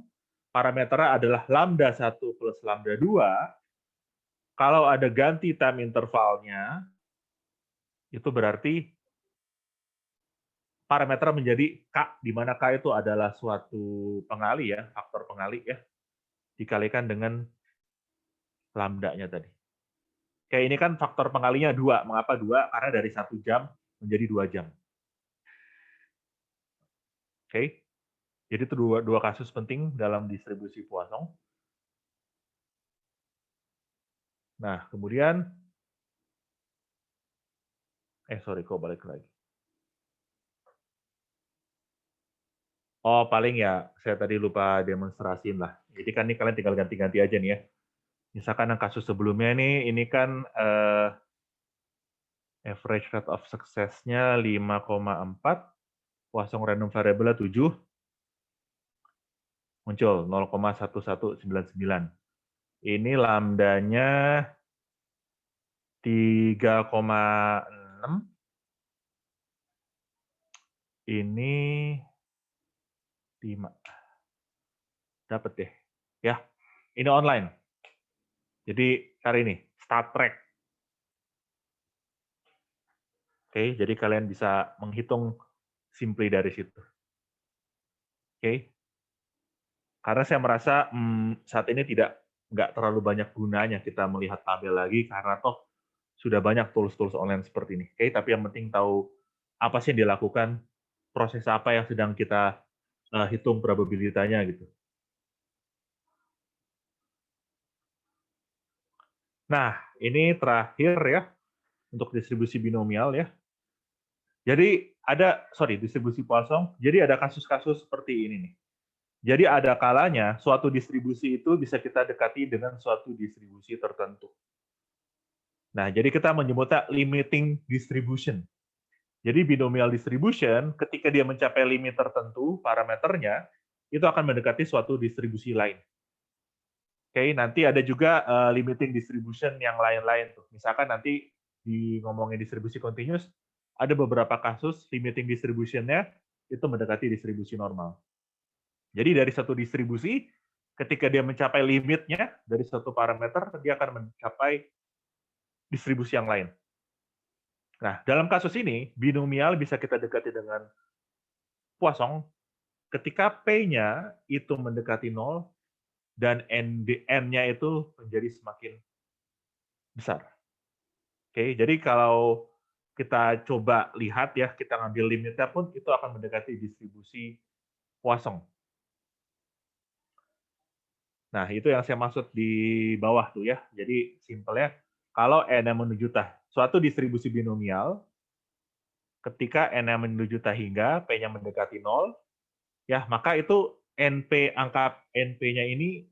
parameternya adalah lambda 1 plus lambda 2. Kalau ada ganti time intervalnya, itu berarti parameter menjadi K, di mana K itu adalah suatu pengali ya, faktor pengali ya, dikalikan dengan lambdanya tadi. Kayak ini kan faktor pengalinya 2. Mengapa 2? Karena dari 1 jam menjadi 2 jam. Oke, jadi itu dua kasus penting dalam distribusi Poisson. Nah, kemudian, sorry, kok balik lagi. Oh, paling ya, saya tadi lupa demonstrasiin lah. Jadi kan ini kalian tinggal ganti-ganti aja nih ya. Misalkan yang kasus sebelumnya nih, ini kan average rate of success-nya 5,4, Poisson random variable-nya 7, muncul 0,1199. Ini lambdanya 3,6, ini 5. Dapat deh. Ya, ini online. Jadi cari ini, Star Trek. Oke, jadi kalian bisa menghitung simply dari situ. Oke. Karena saya merasa saat ini nggak terlalu banyak gunanya kita melihat tabel lagi, karena toh sudah banyak tools-tools online seperti ini. Oke, tapi yang penting tahu apa sih yang dilakukan, proses apa yang sedang kita hitung probabilitanya gitu. Nah, ini terakhir ya, untuk distribusi binomial ya. Jadi distribusi Poisson, jadi ada kasus-kasus seperti ini nih. Jadi ada kalanya suatu distribusi itu bisa kita dekati dengan suatu distribusi tertentu. Nah, jadi kita menyebutnya limiting distribution. Jadi binomial distribution, ketika dia mencapai limit tertentu, parameternya, itu akan mendekati suatu distribusi lain. Oke, nanti ada juga limiting distribution yang lain-lain tuh. Misalkan nanti di ngomongin distribusi continuous, ada beberapa kasus limiting distribution-nya itu mendekati distribusi normal. Jadi dari satu distribusi, ketika dia mencapai limitnya dari satu parameter, dia akan mencapai distribusi yang lain. Nah, dalam kasus ini, binomial bisa kita dekati dengan Poisson ketika P-nya itu mendekati 0 dan N-nya itu menjadi semakin besar. Oke, jadi kalau kita coba lihat ya, kita ngambil limitnya pun itu akan mendekati distribusi Poisson. Nah, itu yang saya maksud di bawah tuh ya. Jadi simpelnya, kalau N-nya menuju suatu distribusi binomial, ketika N-nya menuju hingga, P-nya mendekati 0, ya maka itu angka NP-nya ini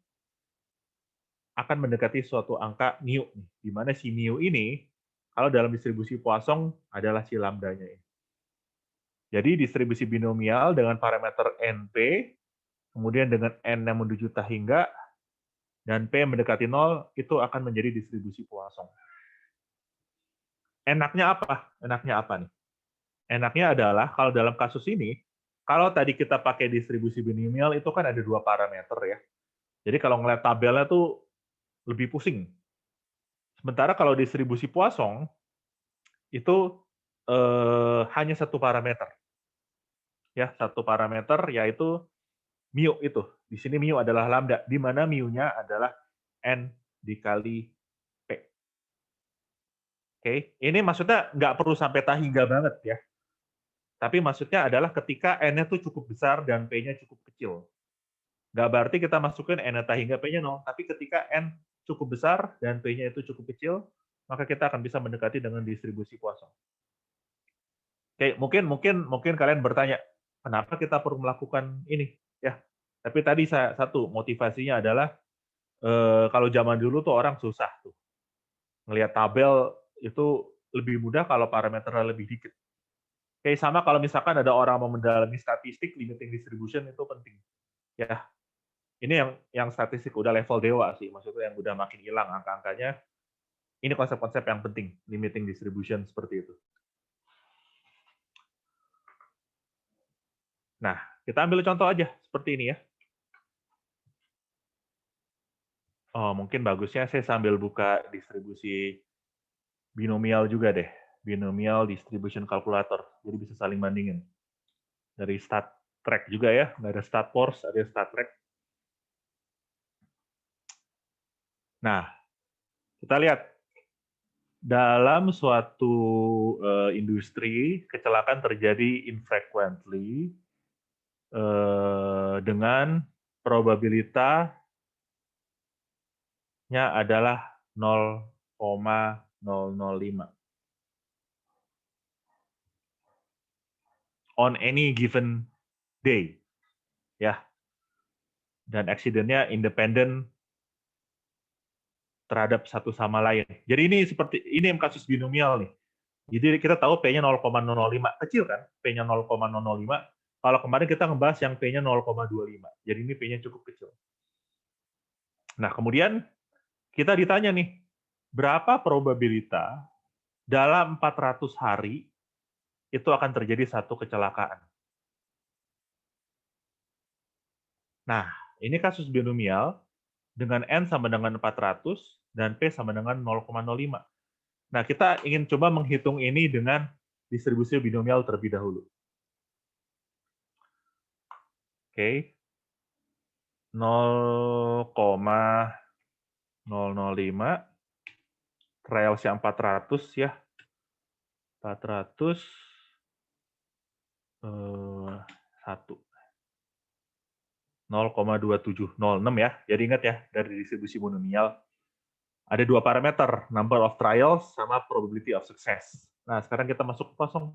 akan mendekati suatu angka mu, di mana si mu ini, kalau dalam distribusi Poisson adalah si lambdanya ini. Jadi distribusi binomial dengan parameter NP, kemudian dengan N yang menuju hingga, dan P mendekati 0, itu akan menjadi distribusi Poisson. Enaknya apa? Enaknya apa nih? Enaknya adalah, kalau dalam kasus ini, kalau tadi kita pakai distribusi binomial, itu kan ada 2 parameter ya. Jadi kalau ngeliat tabelnya tuh lebih pusing. Sementara kalau distribusi Poisson, itu hanya 1 parameter. Ya, 1 parameter yaitu mu itu. Di sini mu adalah lambda, di mana mu-nya adalah N dikali P. Oke, ini maksudnya nggak perlu sampai hingga banget ya. Tapi maksudnya adalah ketika N-nya tuh cukup besar dan P-nya cukup kecil. Nggak berarti kita masukin N hingga P-nya 0, tapi ketika N cukup besar dan P-nya itu cukup kecil, maka kita akan bisa mendekati dengan distribusi Poisson. Oke, mungkin kalian bertanya, kenapa kita perlu melakukan ini? Ya, tapi tadi satu motivasinya adalah kalau zaman dulu tuh orang susah tuh ngelihat tabel itu lebih mudah kalau parameternya lebih dikit. Kayak sama kalau misalkan ada orang mau mendalami statistik, limiting distribution itu penting. Ya, ini yang statistik udah level dewa sih, maksudnya yang udah makin hilang angka-angkanya. Ini konsep-konsep yang penting, limiting distribution seperti itu. Nah, kita ambil contoh aja seperti ini ya. Oh, mungkin bagusnya saya sambil buka distribusi binomial juga deh. Binomial distribution calculator. Jadi bisa saling bandingin. Dari stat track juga ya, nggak ada stat force, ada stat track. Nah, kita lihat dalam suatu industri kecelakaan terjadi infrequently dengan probabilitasnya adalah 0,005 on any given day, ya. Dan accident-nya independen terhadap satu sama lain. Jadi ini kasus binomial nih. Jadi kita tahu P-nya 0,005, kecil kan? P-nya 0,005. Kalau kemarin kita ngebahas yang P-nya 0,25. Jadi ini P-nya cukup kecil. Nah, kemudian kita ditanya nih, berapa probabilitas dalam 400 hari itu akan terjadi satu kecelakaan? Nah, ini kasus binomial dengan N sama dengan 400 dan P sama dengan 0,05. Nah, kita ingin coba menghitung ini dengan distribusi binomial terlebih dahulu. Oke. 0,005 trials yang 400 ya. 400 1 0,2706 ya. Jadi ingat ya, dari distribusi binomial ada 2 parameter, number of trials sama probability of success. Nah, sekarang kita masuk ke Poisson.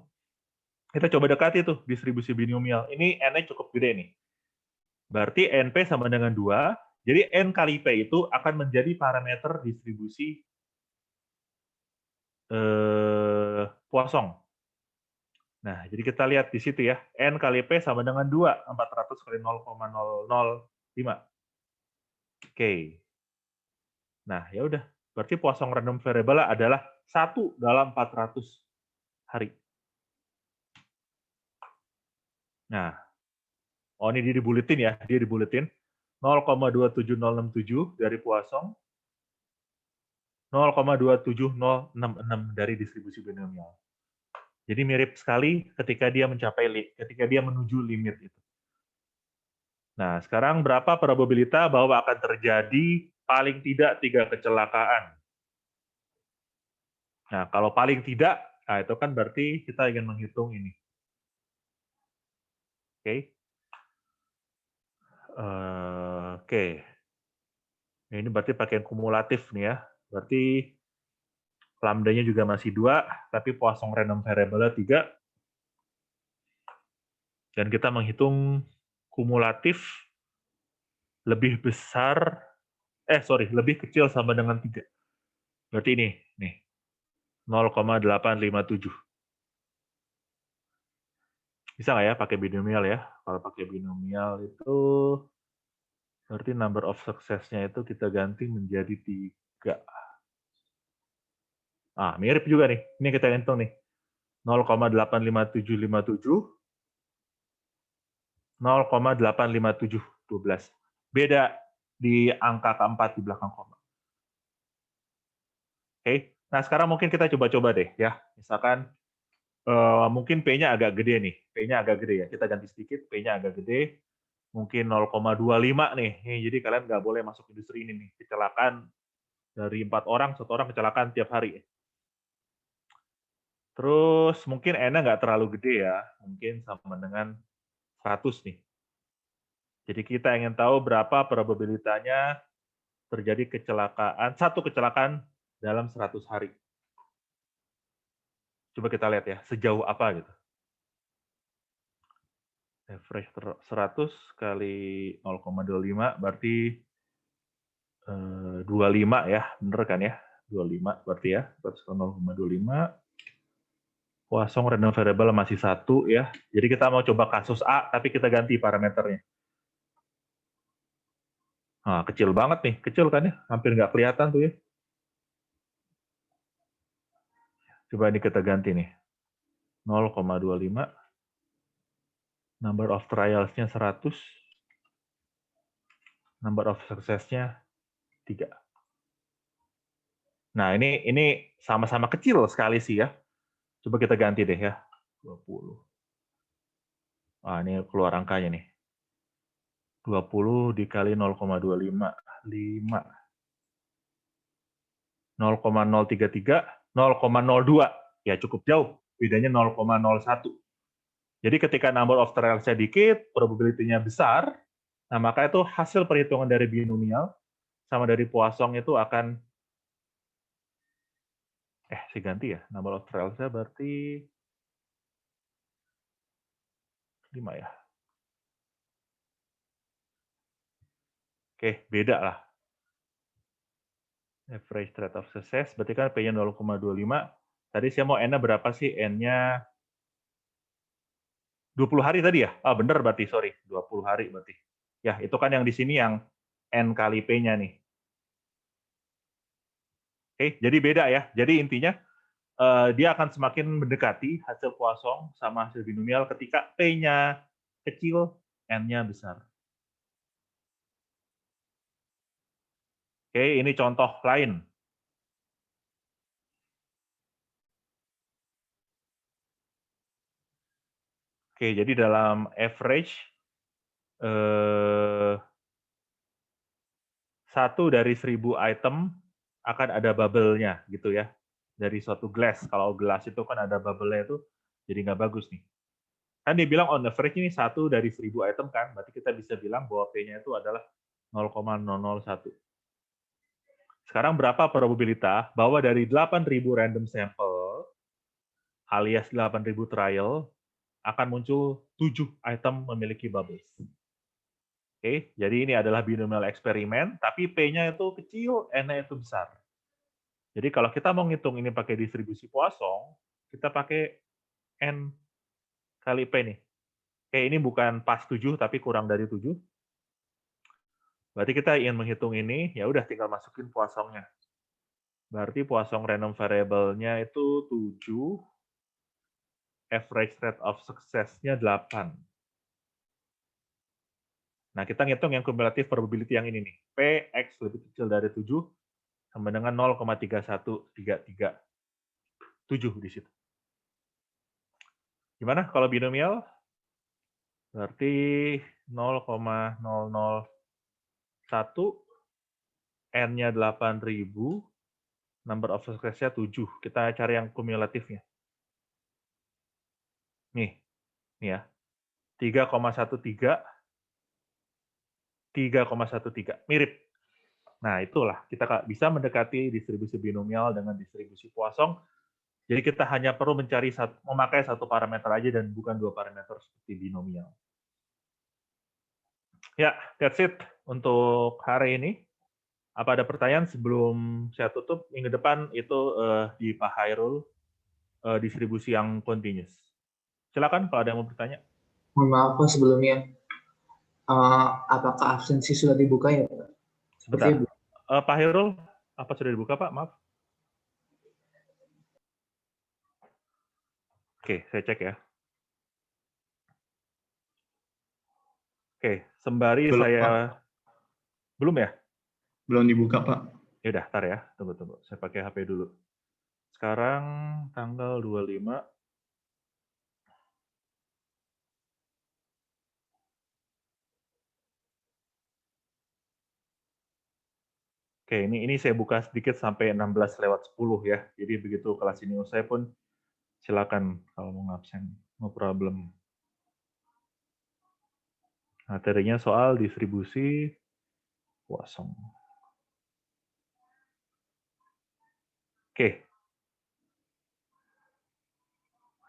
Kita coba dekati tuh distribusi binomial. Ini N-nya cukup gede nih. Berarti NP sama dengan 2. Jadi N kali P itu akan menjadi parameter distribusi Poisson. Nah, jadi kita lihat di situ ya. N kali P sama dengan 2. 400 kali 0,005. Oke. Nah, ya udah. Berarti Poisson random variable adalah 1 dalam 400 hari. Nah, ini dia dibuletin ya. Dia dibuletin. 0,27067 dari Poisson. 0,27066 dari distribusi binomial. Jadi mirip sekali ketika dia menuju limit itu. Nah, sekarang berapa probabilitas bahwa akan terjadi paling tidak 3 kecelakaan? Nah, kalau paling tidak, nah itu kan berarti kita ingin menghitung ini. Oke. Oke. Ini berarti pakai yang kumulatif nih ya. Berarti lambda-nya juga masih 2, tapi Poisson random variable-nya 3. Dan kita menghitung kumulatif lebih kecil sama dengan 3. Berarti ini, nih, 0,857. Bisa nggak ya pakai binomial ya? Kalau pakai binomial itu, berarti number of success-nya itu kita ganti menjadi 3. Ah, mirip juga nih. Ini kita hitung nih. 0,85757, 0,85712. Beda di angka keempat di belakang koma. Oke, nah sekarang mungkin kita coba-coba deh ya. Misalkan mungkin P-nya agak gede nih. P-nya agak gede ya. Kita ganti sedikit, P-nya agak gede. Mungkin 0,25 nih. Jadi kalian nggak boleh masuk industri ini nih. Kecelakaan dari 4 orang, 1 orang kecelakaan tiap hari. Terus mungkin N-nya nggak terlalu gede ya. Mungkin sama dengan 100 nih. Jadi kita ingin tahu berapa probabilitasnya terjadi satu kecelakaan dalam 100 hari. Coba kita lihat ya, sejauh apa gitu. Average 100 kali 0,25 berarti 25 ya, bener kan ya? 25 berarti ya, 0,25. Poisson random variable masih 1 ya. Jadi kita mau coba kasus A, tapi kita ganti parameternya. Nah, kecil banget nih, kecil kan ya? Hampir nggak kelihatan tuh ya. Coba ini kita ganti nih. 0,25. Number of trials-nya 100. Number of success-nya 3. Nah, ini sama-sama kecil sekali sih ya. Coba kita ganti deh ya. 20. Wah, ini keluar angkanya nih. 20 dikali 0,25. 5. 0,033, 0,02. Ya cukup jauh. Bedanya 0,01. Jadi ketika number of trials-nya dikit, probability-nya besar, nah maka itu hasil perhitungan dari binomial sama dari Poisson itu akan saya ganti ya. Number of trials-nya berarti 5 ya. Oke, beda lah. Average rate of success, berarti kan P-nya 0,25. Tadi saya mau N-nya berapa sih? N-nya 20 hari tadi ya? Ah, bener berarti, sorry. 20 hari berarti. Ya, itu kan yang di sini yang N kali P-nya nih. Oke, jadi beda ya. Jadi intinya, dia akan semakin mendekati hasil Poisson sama hasil binomial ketika P-nya kecil, N-nya besar. Oke, ini contoh lain. Oke, jadi dalam average, 1 dari 1000 item akan ada bubble-nya gitu ya. Dari suatu gelas. Kalau gelas itu kan ada bubble-nya itu, jadi nggak bagus nih. Kan dia bilang on average ini 1 dari 1000 item kan, berarti kita bisa bilang bahwa P-nya itu adalah 0,001. Sekarang berapa probabilitas bahwa dari 8.000 random sample, alias 8.000 trial, akan muncul 7 item memiliki bubbles. Oke, jadi ini adalah binomial eksperimen, tapi P-nya itu kecil, N-nya itu besar. Jadi kalau kita mau ngitung ini pakai distribusi Poisson, kita pakai N kali P nih. Oke, ini bukan pas 7, tapi kurang dari 7. Berarti kita ingin menghitung ini, ya udah tinggal masukin Poisson-nya. Berarti Poisson random variable-nya itu 7, average rate of success-nya 8. Nah, kita ngitung yang cumulative probability yang ini nih. P, X lebih kecil dari 7, sama dengan 0,31337 di situ. Gimana kalau binomial? Berarti 0,001, N-nya 8.000, number of success-nya 7. Kita cari yang kumulatifnya. Nih ya. 3,13, 3,13. Mirip. Nah, itulah. Kita bisa mendekati distribusi binomial dengan distribusi Poisson. Jadi kita hanya perlu memakai satu parameter aja dan bukan dua parameter seperti binomial. Ya, that's it untuk hari ini. Apa ada pertanyaan sebelum saya tutup? Minggu depan itu di Pak Hairul, distribusi yang continuous. Silakan kalau ada yang mau bertanya. Mohon maaf Pak sebelumnya. Apakah absensi sudah dibuka ya Pak? Sebentar. Pak Hairul, apa sudah dibuka Pak? Maaf. Oke, saya cek ya. Oke, sembari Belum, saya... Pak. Belum ya? Belum dibuka, Pak. Ya udah, tar ya. Tunggu. Saya pakai HP dulu. Sekarang tanggal 25. Oke, ini saya buka sedikit sampai 16:10 ya. Jadi begitu kelas ini usai pun silakan kalau mau ngabsen, no problem. Materinya soal distribusi Poisson. Oke.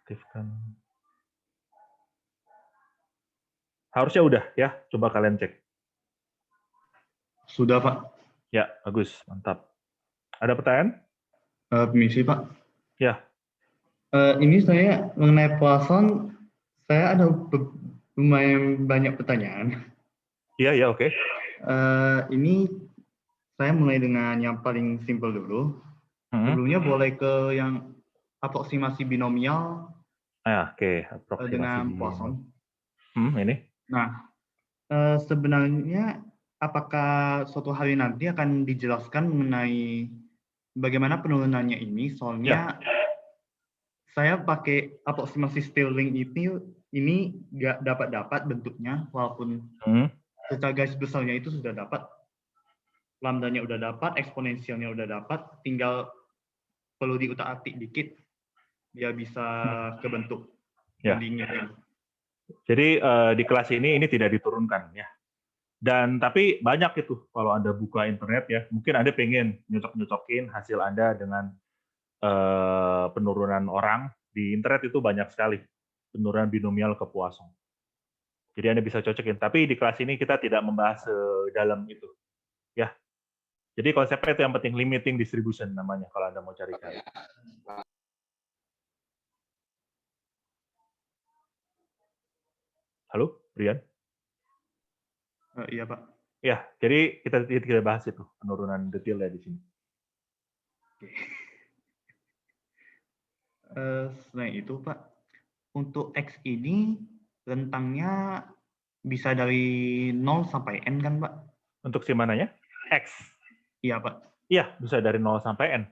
Aktifkan. Harusnya udah ya, coba kalian cek. Sudah, Pak. Ya, bagus, mantap. Ada pertanyaan? Permisi, Pak. Ya. Ini saya mengenai Poisson, saya ada lumayan banyak pertanyaan. Iya, oke. Ini saya mulai dengan yang paling simpel dulu. Sebelumnya boleh ke yang aproksimasi binomial Oke. Aproksimasi dengan Poisson. Ini. Nah, sebenarnya apakah suatu hari nanti akan dijelaskan mengenai bagaimana penurunannya ini? Soalnya saya pakai aproksimasi Stirling ini nggak dapat bentuknya, walaupun secara garis besarnya itu sudah dapat, lambdanya udah dapat, eksponensialnya udah dapat, tinggal perlu diutak-atik dikit, dia bisa kebentuk bandingnya. Jadi di kelas ini tidak diturunkan ya. Dan tapi banyak itu kalau Anda buka internet ya, mungkin Anda pengen nyocok-nyocokin hasil Anda dengan penurunan orang di internet itu banyak sekali penurunan binomial ke Poisson. Jadi Anda bisa cocokin. Tapi di kelas ini kita tidak membahas dalam itu, ya. Jadi konsepnya itu yang penting limiting distribution namanya kalau Anda mau cari-cari. Halo, Brian? Iya Pak. Ya, jadi kita bahas itu penurunan detailnya di sini. Selain itu Pak, untuk X ini rentangnya bisa dari 0 sampai N kan Pak? Untuk si mananya? X? Iya Pak. Iya, bisa dari 0 sampai N.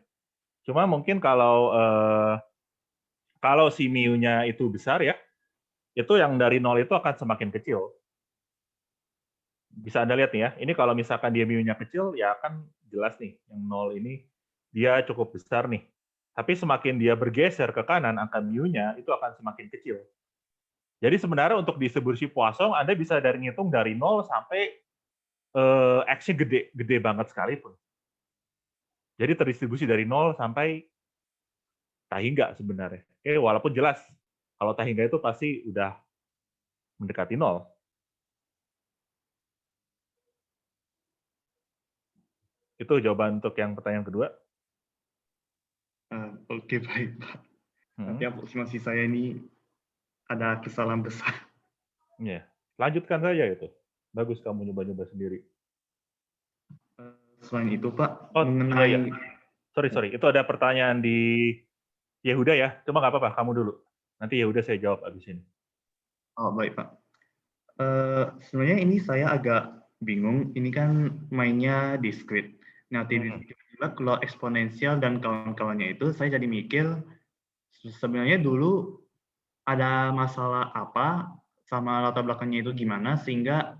Cuma mungkin kalau si mu-nya itu besar ya, itu yang dari 0 itu akan semakin kecil. Bisa Anda lihat nih ya, ini kalau misalkan dia mu-nya kecil, ya kan jelas nih, yang 0 ini dia cukup besar nih. Tapi semakin dia bergeser ke kanan, angka mu-nya itu akan semakin kecil. Jadi sebenarnya untuk distribusi Poisson, Anda bisa ngitung dari 0 sampai X-nya gede banget sekalipun. Jadi terdistribusi dari 0 sampai tahingga sebenarnya. Walaupun jelas, kalau tahingga itu pasti udah mendekati 0. Itu jawaban untuk yang pertanyaan kedua. Oke, baik Pak. Tapi aproksimasi saya ini ada kesalahan besar. Iya. Lanjutkan saja itu. Bagus kamu nyoba-nyoba sendiri. Selain itu Pak, mengenai... Sorry. Itu ada pertanyaan di Yehuda ya. Cuma nggak apa-apa, kamu dulu. Nanti Yehuda saya jawab abis ini. Oh, baik Pak. Sebenarnya ini saya agak bingung. Ini kan mainnya discrete. Nah, Kalau eksponensial dan kawan-kawannya itu, saya jadi mikir, sebenarnya dulu ada masalah apa sama latar belakangnya itu gimana sehingga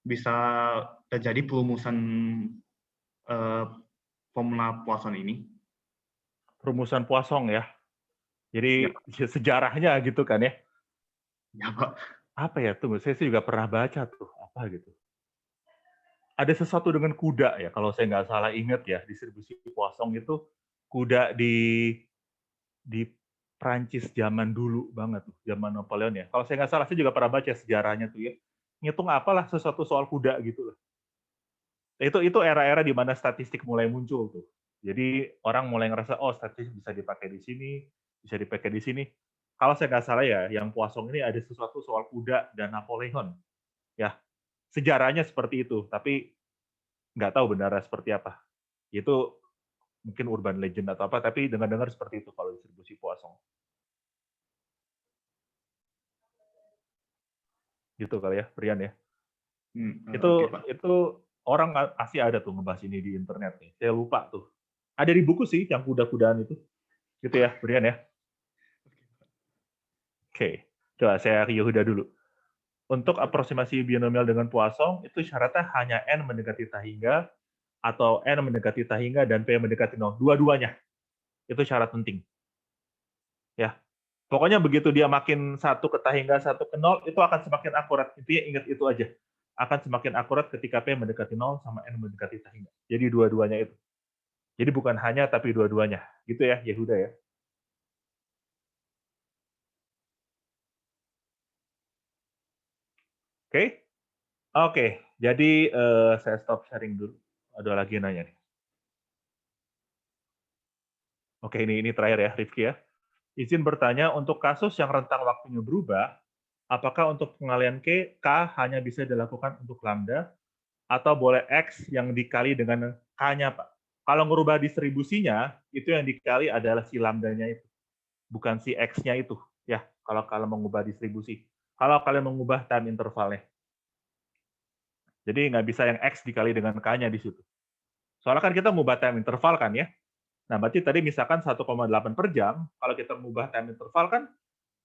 bisa terjadi perumusan formula Poisson ini. Perumusan Poisson ya. Ya, Jadi sejarahnya gitu kan ya. ya Pak. Apa ya, tunggu, saya sih juga pernah baca tuh, apa gitu. Ada sesuatu dengan kuda ya, kalau saya nggak salah ingat ya, distribusi Poisson itu kuda di Prancis zaman dulu banget tuh, zaman Napoleon ya. Kalau saya nggak salah, saya juga pernah baca sejarahnya tuh ya. Ngitung apalah sesuatu soal kuda gitu lah. Itu era-era di mana statistik mulai muncul tuh. Jadi orang mulai ngerasa, oh statistik bisa dipakai di sini, bisa dipakai di sini. Kalau saya nggak salah ya, yang Poisson ini ada sesuatu soal kuda dan Napoleon. Ya, sejarahnya seperti itu, tapi nggak tahu benarnya seperti apa. Itu mungkin urban legend atau apa, tapi dengar-dengar seperti itu kalau distribusi Poisson. Gitu kali ya, Brian ya. Oke, Pak. Itu orang pasti ada tuh ngebahas ini di internet nih. Saya lupa tuh. Ada di buku sih yang kuda-kudaan itu. Gitu ya, Brian ya. Oke. Coba saya ke Yehuda dulu. Untuk aproksimasi binomial dengan Poisson, itu syaratnya hanya n mendekati tahingga atau n mendekati tahingga dan p mendekati 0. Dua-duanya. Itu syarat penting. Ya. Pokoknya begitu dia makin satu ke tahingga, satu ke 0, itu akan semakin akurat. Intinya ingat itu aja. Akan semakin akurat ketika p mendekati 0 sama n mendekati tahingga. Jadi dua-duanya itu. Jadi bukan hanya, tapi dua-duanya. Gitu ya, Yehuda ya. Oke? Oke, jadi saya stop sharing dulu. Ada lagi yang nanya nih. Oke, ini terakhir ya, Rifki ya. Izin bertanya, untuk kasus yang rentang waktunya berubah, apakah untuk pengalian K hanya bisa dilakukan untuk lambda, atau boleh X yang dikali dengan K-nya, Pak? Kalau ngerubah distribusinya, itu yang dikali adalah si lambdanya itu, bukan si X-nya itu. Ya, kalau kalian mengubah distribusi. Kalau kalian mengubah time intervalnya. Jadi nggak bisa yang X dikali dengan K-nya di situ. Soalnya kan kita mengubah time interval kan ya. Nah, berarti tadi misalkan 1,8 per jam, kalau kita mengubah time interval kan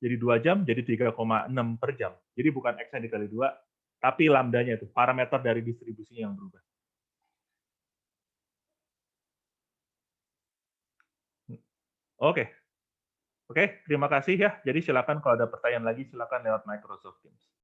jadi 2 jam, jadi 3,6 per jam. Jadi bukan X-nya dikali 2, tapi lambdanya itu, parameter dari distribusinya yang berubah. Oke. Oke, terima kasih ya. Jadi silakan kalau ada pertanyaan lagi, silakan lewat Microsoft Teams.